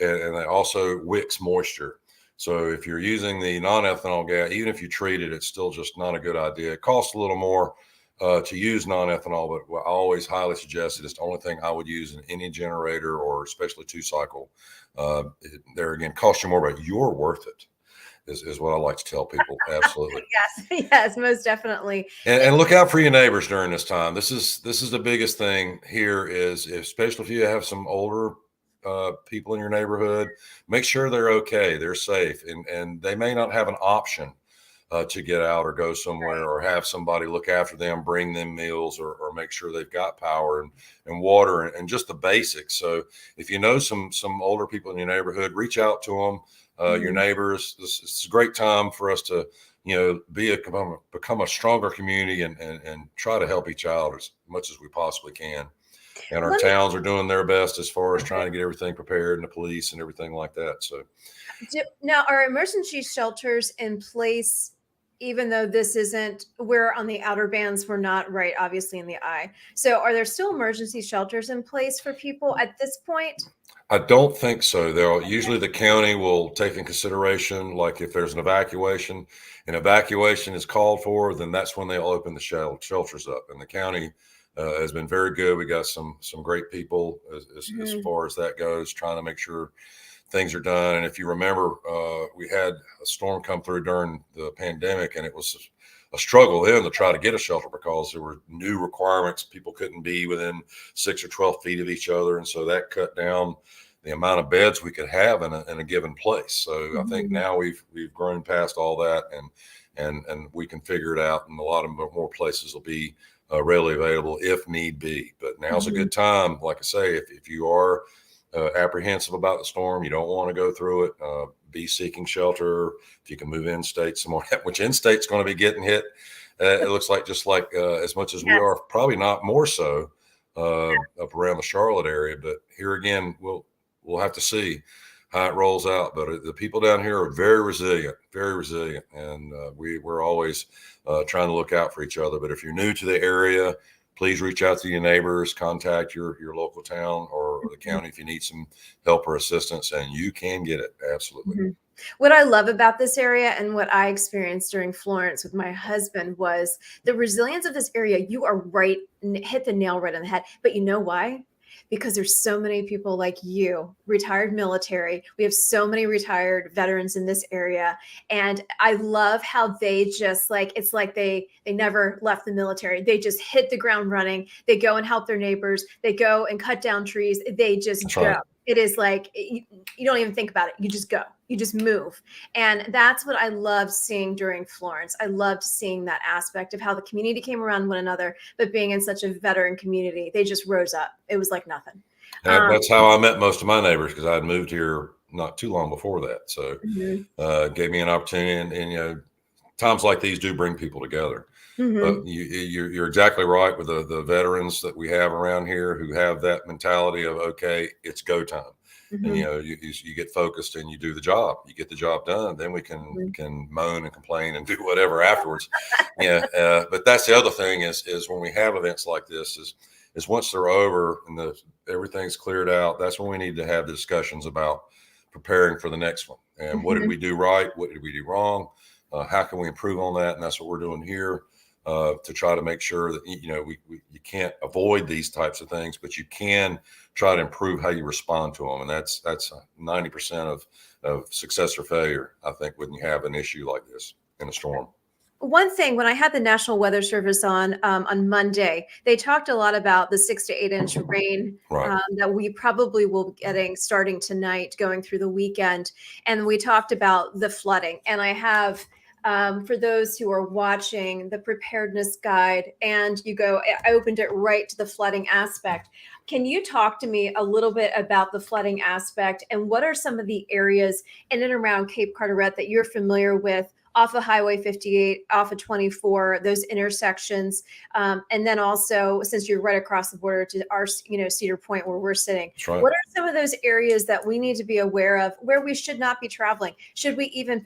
And they also wicks moisture. So if you're using the non-ethanol gas, even if you treat it, it's still just not a good idea. It costs a little more to use non-ethanol, but I always highly suggest it. It's the only thing I would use in any generator, or especially two-cycle. There again, costs you more, but you're worth it. Is what I like to tell people. Absolutely. Yes, most definitely. And look out for your neighbors during this time. This is the biggest thing here is, especially if you have some older people in your neighborhood, make sure they're okay, they're safe, and they may not have an option to get out or go somewhere, or have somebody look after them, bring them meals, or make sure they've got power and water and just the basics. So if you know some older people in your neighborhood, reach out to them, your neighbors. It's a great time for us to, become a stronger community and try to help each other as much as we possibly can. And our towns are doing their best as far as trying to get everything prepared, and the police and everything like that. So now, are emergency shelters in place, even though this isn't, we're on the outer bands, we're not right, obviously, in the eye. So are there still emergency shelters in place for people at this point? I don't think so. Usually the county will take in consideration, like if there's an evacuation is called for, then that's when they'll open the shelters up. And the county has been very good. We got some great people as far as that goes, trying to make sure things are done. And if you remember, we had a storm come through during the pandemic, and it was a struggle then to try to get a shelter because there were new requirements. People couldn't be within 6 or 12 feet of each other. And so that cut down the amount of beds we could have in a given place. So I think now we've grown past all that, and we can figure it out. And a lot of more places will be readily available if need be. But now's a good time. Like I say, if you are apprehensive about the storm, you don't want to go through it, be seeking shelter. If you can move in state some more, which in state's going to be getting hit. It looks like just like as much as we are, probably not more so up around the Charlotte area. But here again, we'll have to see how it rolls out. But the people down here are very resilient, and we're always trying to look out for each other. But if you're new to the area, please reach out to your neighbors, contact your local town or the county if you need some help or assistance, and you can get it. Absolutely. What I love about this area, and what I experienced during Florence with my husband, was the resilience of this area. You are right, hit the nail right on the head. But you know why? Because there's so many people like you, retired military. We have so many retired veterans in this area. And I love how they just it's like they never left the military. They just hit the ground running. They go and help their neighbors. They go and cut down trees. They just go. Right. It is like, you don't even think about it. You just go. You just move. And that's what I loved seeing during Florence. I loved seeing that aspect of how the community came around one another, but being in such a veteran community, they just rose up. It was like nothing. That's how I met most of my neighbors, because I had moved here not too long before that. So gave me an opportunity. And times like these do bring people together. But you're exactly right with the veterans that we have around here who have that mentality of, okay, it's go time. And you get focused and you do the job. You get the job done, then we can moan and complain and do whatever afterwards. But that's the other thing is when we have events like this is once they're over and everything's cleared out, that's when we need to have discussions about preparing for the next one. And what did we do right? What did we do wrong? How can we improve on that? And that's what we're doing here. To try to make sure that you can't avoid these types of things, but you can try to improve how you respond to them, and that's 90% of success or failure, I think, when you have an issue like this in a storm. One thing, when I had the National Weather Service on Monday, they talked a lot about the 6 to 8 inch rain that we probably will be getting starting tonight, going through the weekend, and we talked about the flooding. And I have. For those who are watching, the preparedness guide, and I opened it right to the flooding aspect. Can you talk to me a little bit about the flooding aspect, and what are some of the areas in and around Cape Carteret that you're familiar with, off of Highway 58, off of 24, those intersections, and then also, since you're right across the border to our, Cedar Point where we're sitting, right. What are some of those areas that we need to be aware of where we should not be traveling? Should we even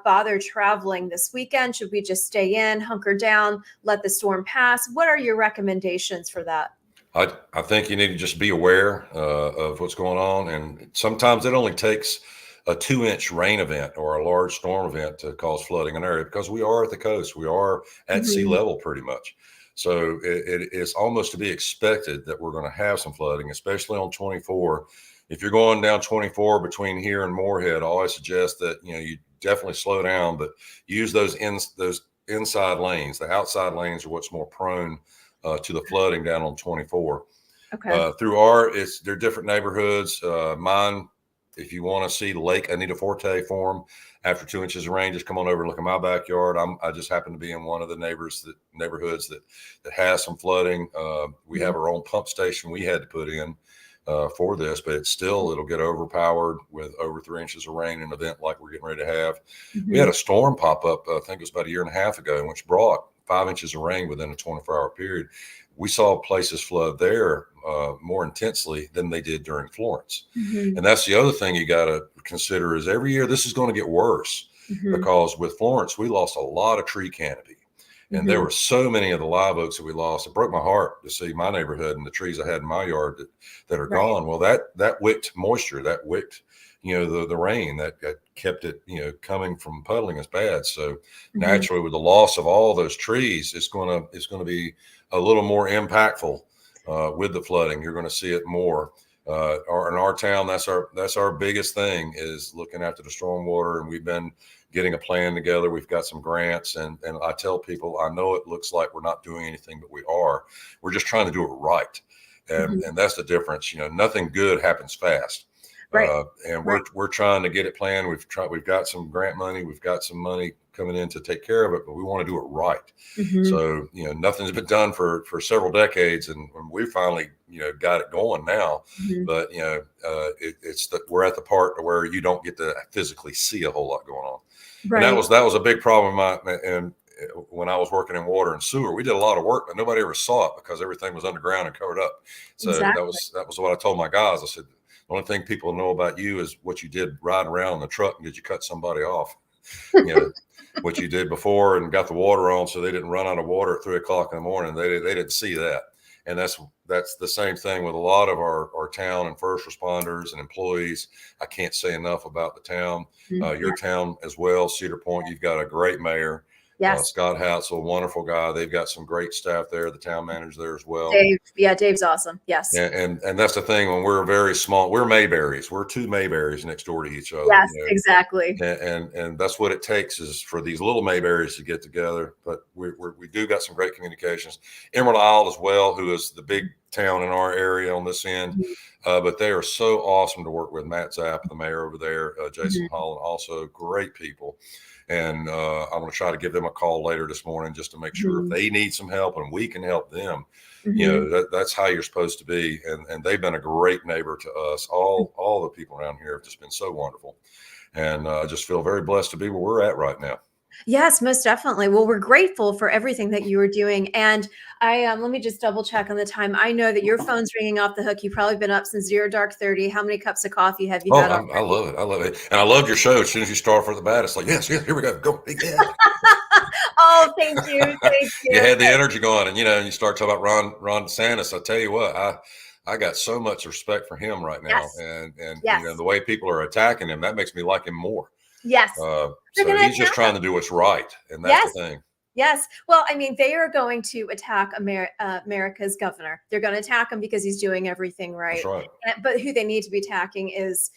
bother traveling this weekend? Should we just stay in, hunker down, let the storm pass? What are your recommendations for that? I think you need to just be aware of what's going on, and sometimes it only takes a 2-inch rain event or a large storm event to cause flooding in an area, because we are at the coast. We are at sea level pretty much. So it is almost to be expected that we're going to have some flooding, especially on 24. If you're going down 24 between here and Moorhead, I always suggest that, you definitely slow down, but use those inside lanes. The outside lanes are what's more prone to the flooding down on 24. Okay. Through they're different neighborhoods. Mine if you want to see Lake Anita Forte form after 2 inches of rain, just come on over and look at my backyard. I just happen to be in one of the neighborhoods that has some flooding. We have our own pump station we had to put in for this, but it'll get overpowered with over 3 inches of rain in an event like we're getting ready to have. We had a storm pop up, I think it was about a year and a half ago, which brought 5 inches of rain within a 24-hour period. We saw places flood there more intensely than they did during Florence. And that's the other thing you got to consider is every year this is going to get worse because with Florence, we lost a lot of tree canopy. And there were so many of the live oaks that we lost. It broke my heart to see my neighborhood and the trees I had in my yard that are gone. Well, that wicked moisture, that wicked, the rain that kept it, coming from puddling is bad. So naturally, with the loss of all those trees, it's going to be a little more impactful with the flooding. You're going to see it more. In our town, that's our biggest thing is looking after the stormwater, and we've been getting a plan together. We've got some grants, and I tell people, I know it looks like we're not doing anything, but we are. We're just trying to do it right, and that's the difference. Nothing good happens fast. Right. And we're trying to get it planned. We've got some grant money. We've got some money coming in to take care of it, but we want to do it right. So, nothing's been done for several decades, and we finally, got it going now. But, it's that we're at the part where you don't get to physically see a whole lot going on. Right. And that was a big problem. And when I was working in water and sewer, we did a lot of work, but nobody ever saw it because everything was underground and covered up. So that was what I told my guys. I said, the only thing people know about you is what you did riding around in the truck, and did you cut somebody off? What you did before and got the water on so they didn't run out of water at 3 o'clock in the morning. They didn't see that. And that's the same thing with a lot of our town and first responders and employees. I can't say enough about the town, your town as well, Cedar Point. You've got a great mayor. Yes. Scott Hatzel, wonderful guy. They've got some great staff there. The town manager there as well. Dave's awesome. Yes. And that's the thing when we're very small, we're Mayberries. We're two Mayberries next door to each other. Yes, exactly. And that's what it takes is for these little Mayberries to get together. But we do got some great communications. Emerald Isle as well, who is the big town in our area on this end. But they are so awesome to work with. Matt Zapp, the mayor over there, Jason Holland, also great people. And I'm going to try to give them a call later this morning just to make sure if they need some help and we can help them. That's how you're supposed to be. And they've been a great neighbor to us. All the people around here have just been so wonderful. And I just feel very blessed to be where we're at right now. Yes, most definitely. Well, we're grateful for everything that you are doing. And let me just double check on the time. I know that your phone's ringing off the hook. You've probably been up since 0:30. How many cups of coffee have you had? I love it. I love it. And I loved your show. As soon as you start for the bat, it's like, yes, here we go. Yeah. Oh, thank you. Thank you. You had the energy going, and you start talking about Ron DeSantis. I tell you what, I got so much respect for him right now. Yes. And the way people are attacking him, that makes me like him more. Yes. So he's just trying to do what's right. And that's the thing. Yes. Well, I mean, they are going to attack America's governor. They're going to attack him because he's doing everything right. That's right. But who they need to be attacking is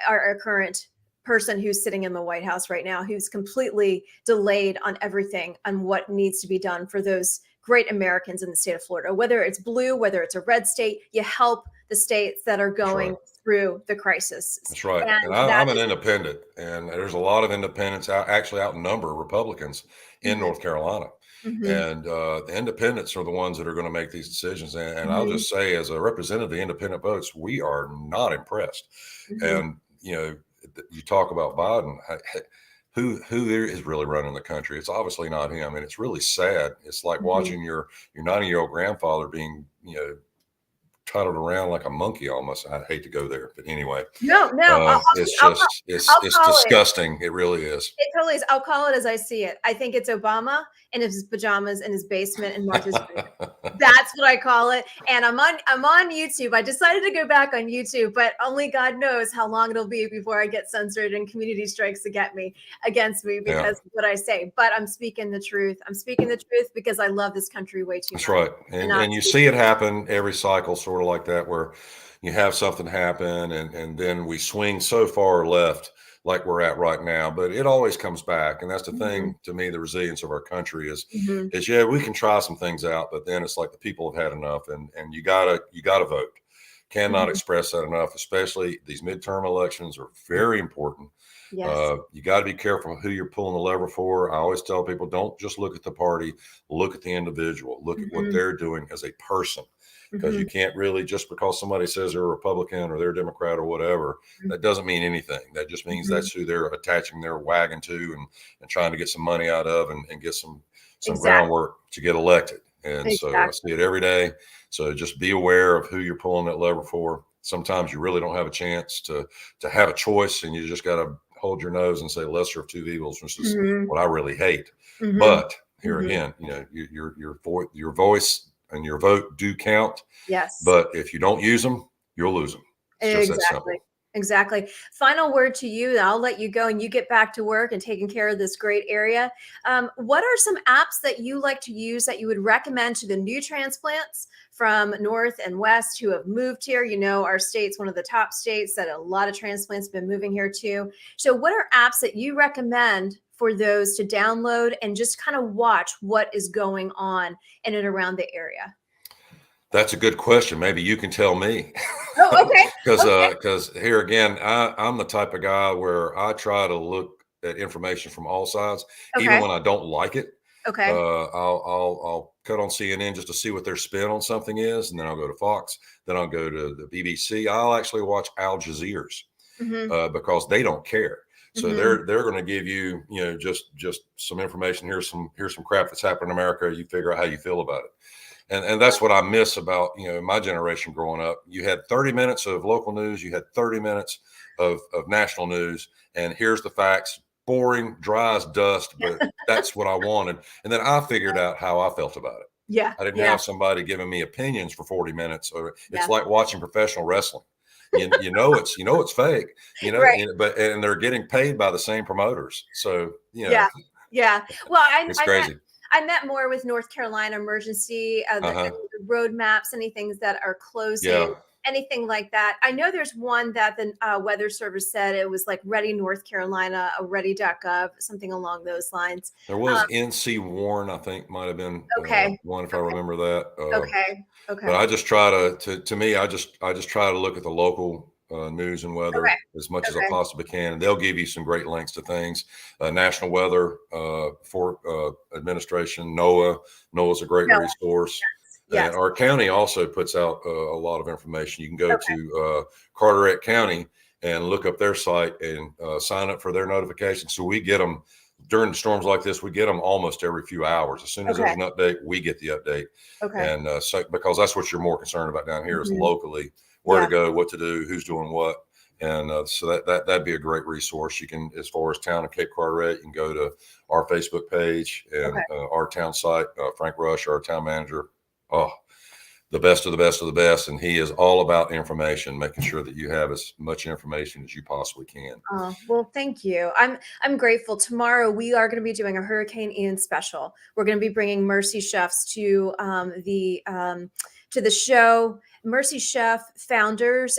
our current person who's sitting in the White House right now, who's completely delayed on everything on what needs to be done for those great Americans in the state of Florida. Whether it's blue, whether it's a red state, you help the states that are going through the crisis. That's right. And I'm an independent, and there's a lot of independents actually outnumber Republicans in North Carolina. And the independents are the ones that are going to make these decisions. And I'll just say, as a representative of the independent votes, we are not impressed. And, you talk about Biden, who is really running the country? It's obviously not him. And it's really sad. It's like watching your 90-year-old grandfather being, tuttled around like a monkey almost. I hate to go there, but anyway. No. It's disgusting. It really is. It totally is. I'll call it as I see it. I think it's Obama in his pajamas in his basement in Martha's Vineyard. That's what I call it. And I'm on YouTube. I decided to go back on YouTube, but only God knows how long it'll be before I get censored and community strikes against me because of what I say. But I'm speaking the truth. I'm speaking the truth because I love this country way too much. That's right. And you see it happen every cycle, sort of like that, where you have something happen and then we swing so far left like we're at right now, but it always comes back. And that's the thing to me, the resilience of our country is we can try some things out, but then it's like the people have had enough and you gotta vote Cannot express that enough, especially these midterm elections are very important. Yes. You got to be careful who you're pulling the lever for. I always tell people, don't just look at the party, look at the individual, look at what they're doing as a person. Because you can't really, just because somebody says they're a Republican or they're a Democrat or whatever, that doesn't mean anything. That just means that's who they're attaching their wagon to and trying to get some money out of and get some groundwork to get elected. And so I see it every day. So just be aware of who you're pulling that lever for. Sometimes you really don't have a chance to have a choice, and you just got to hold your nose and say lesser of two evils, which is what I really hate. But here again, you know, your voice and your vote do count. Yes. But if you don't use them, you'll lose them. It's just that simple. Exactly. Final word to you. I'll let you go and you get back to work and taking care of this great area. What are some apps that you like to use that you would recommend to the new transplants from North and West who have moved here? You know, our state's one of the top states that a lot of transplants have been moving here too. So what are apps that you recommend for those to download and just kind of watch what is going on in and around the area? That's a good question. Maybe you can tell me. Oh, okay. Because here again, I'm the type of guy where I try to look at information from all sides, even when I don't like it. Okay. I'll cut on CNN just to see what their spin on something is, and then I'll go to Fox. Then I'll go to the BBC. I'll actually watch Al Jazeera's because they don't care. So they're going to give you, you know, just some information. Here's some crap that's happening in America. You figure out how you feel about it. And that's what I miss about, you know, my generation growing up. You had 30 minutes of local news. You had 30 minutes of national news. And here's the facts. Boring, dry as dust, but that's what I wanted. And then I figured out how I felt about it. Yeah. I didn't have somebody giving me opinions for 40 minutes. Or it's like watching professional wrestling. You know it's fake, you know, and they're getting paid by the same promoters. So, you know. Yeah. Well, it's crazy. I met more with North Carolina emergency, the road maps, anything that are closing, anything like that. I know there's one that the Weather Service said it was like Ready North Carolina, ready.gov, something along those lines. There was NC Warren, I think, might have been one if I remember that. Okay. But I just try to me, I just try to look at the local news and weather as much as I possibly can. And they'll give you some great links to things. National Weather Administration, NOAA's a great resource. Yes. And our county also puts out a lot of information. You can go to Carteret County and look up their site and sign up for their notifications. So we get them during storms like this. We get them almost every few hours. As soon as there's an update, we get the update. And so because that's what you're more concerned about down here is locally. Where to go, what to do, who's doing what. And so that'd be a great resource. You can, as far as town of Cape Carteret, you can go to our Facebook page and our town site, Frank Rush, our town manager. Oh, the best of the best of the best. And he is all about information, making sure that you have as much information as you possibly can. Well, thank you. I'm grateful. Tomorrow we are going to be doing a Hurricane Ian special. We're going to be bringing Mercy Chefs to the show. Mercy Chef founders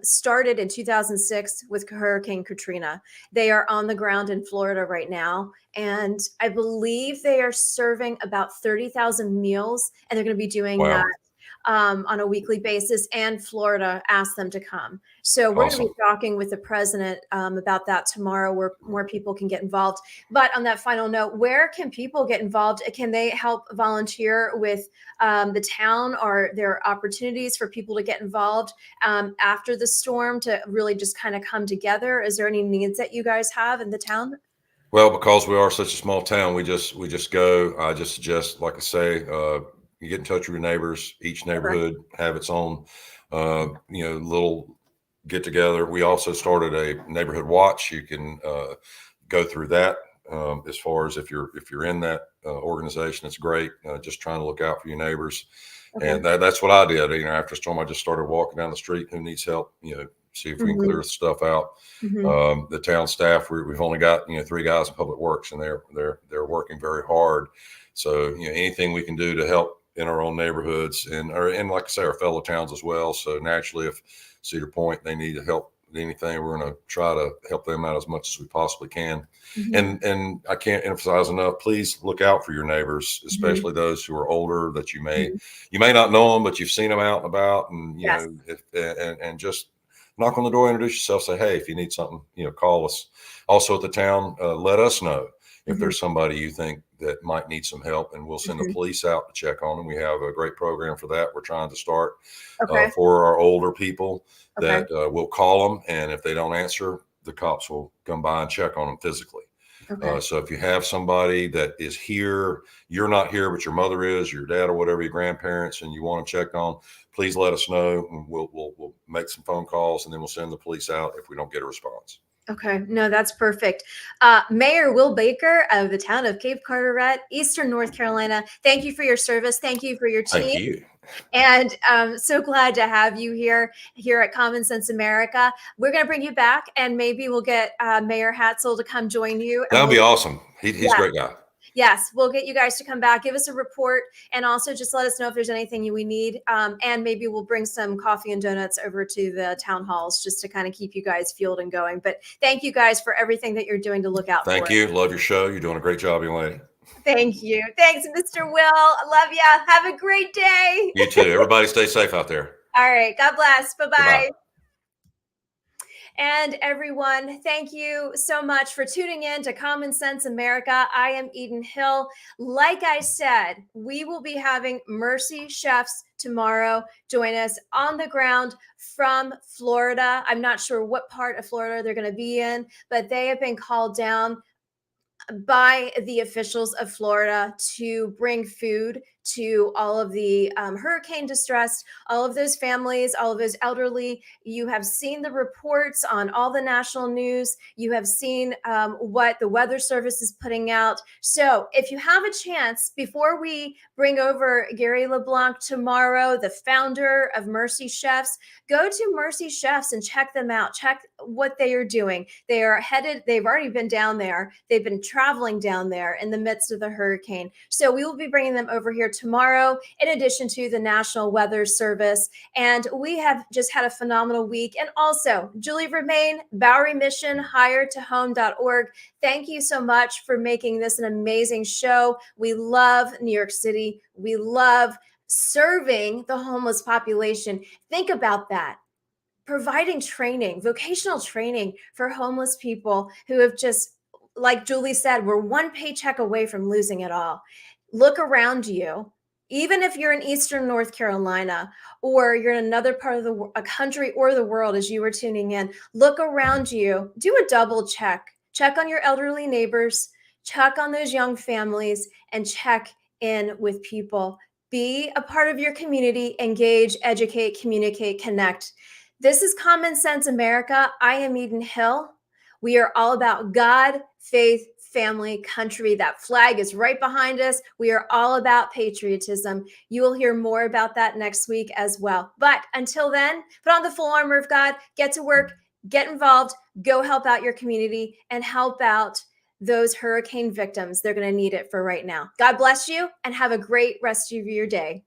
started in 2006 with Hurricane Katrina. They are on the ground in Florida right now. And I believe they are serving about 30,000 meals. And they're going to be doing that on a weekly basis. And Florida asked them to come. So we're going to be talking with the president about that tomorrow, where more people can get involved. But on that final note, where can people get involved? Can they help volunteer with the town? Are there opportunities for people to get involved after the storm to really just kind of come together? Is there any needs that you guys have in the town? Well, because we are such a small town, we just go. I just suggest, like I say, you get in touch with your neighbors. Each neighborhood have its own, little get together. We also started a neighborhood watch. You can go through that. As far as if you're in that organization, it's great. Just trying to look out for your neighbors, and that's what I did. You know, after a storm, I just started walking down the street. Who needs help? You know, see if we can clear stuff out. The town staff, we've only got 3 guys in public works, and they're working very hard. So anything we can do to help in our own neighborhoods and like I say, our fellow towns as well. So naturally, if Cedar Point, they need help anything, we're going to try to help them out as much as we possibly can. Mhm. And I can't emphasize enough, please look out for your neighbors, especially those who are older that you may not know them, but you've seen them out and about, and Yes. and just knock on the door, introduce yourself, say, hey, if you need something, call us. Also at the town, let us know if there's somebody you think that might need some help, and we'll send the police out to check on them. We have a great program for that. We're trying to start Okay. for our older people Okay. that we'll call them, and if they don't answer, the cops will come by and check on them physically. Okay. So if you have somebody that is here, you're not here, but your mother is, your dad or whatever, your grandparents, and you want them checked on, please let us know, and we'll make some phone calls, and then we'll send the police out if we don't get a response. Okay. No, that's perfect. Mayor Will Baker of the town of Cape Carteret, Eastern North Carolina, thank you for your service. Thank you for your team. Thank you. And so glad to have you here at Common Sense America. We're going to bring you back, and maybe we'll get Mayor Hatzel to come join you. That would be awesome. He's a great guy. Yes, we'll get you guys to come back, give us a report, and also just let us know if there's anything we need. And maybe we'll bring some coffee and donuts over to the town halls just to kind of keep you guys fueled and going. But thank you guys for everything that you're doing to look out for. Thank you. Love your show. You're doing a great job, young lady. Thank you. Thanks, Mr. Will. I love ya. Have a great day. You too. Everybody stay safe out there. All right. God bless. Bye-bye. Goodbye. And everyone, thank you so much for tuning in to Common Sense America. I am Eden Hill. Like I said, we will be having Mercy Chefs tomorrow join us on the ground from Florida. I'm not sure what part of Florida they're going to be in, but they have been called down by the officials of Florida to bring food to all of the hurricane distressed, all of those families, all of those elderly. You have seen the reports on all the national news. You have seen what the Weather Service is putting out. So if you have a chance, before we bring over Gary LeBlanc tomorrow, the founder of Mercy Chefs, go to Mercy Chefs and check them out. Check what they are doing. They've already been down there. They've been traveling down there in the midst of the hurricane. So we will be bringing them over here tomorrow, in addition to the National Weather Service. And we have just had a phenomenal week. And also, Julie Ramaine, Bowery Mission, hiredtohome.org. Thank you so much for making this an amazing show. We love New York City. We love serving the homeless population. Think about that. Providing training, vocational training for homeless people who have just, like Julie said, we're one paycheck away from losing it all. Look around you. Even if you're in Eastern North Carolina, or you're in another part of a country or the world as you were tuning in, look around you, do a double check. Check on your elderly neighbors, check on those young families, and check in with people. Be a part of your community, engage, educate, communicate, connect. This is Common Sense America. I am Eden Hill. We are all about God, faith, family, country. That flag is right behind us. We are all about patriotism. You will hear more about that next week as well. But until then, put on the full armor of God, get to work, get involved, go help out your community, and help out those hurricane victims. They're going to need it for right now. God bless you, and have a great rest of your day.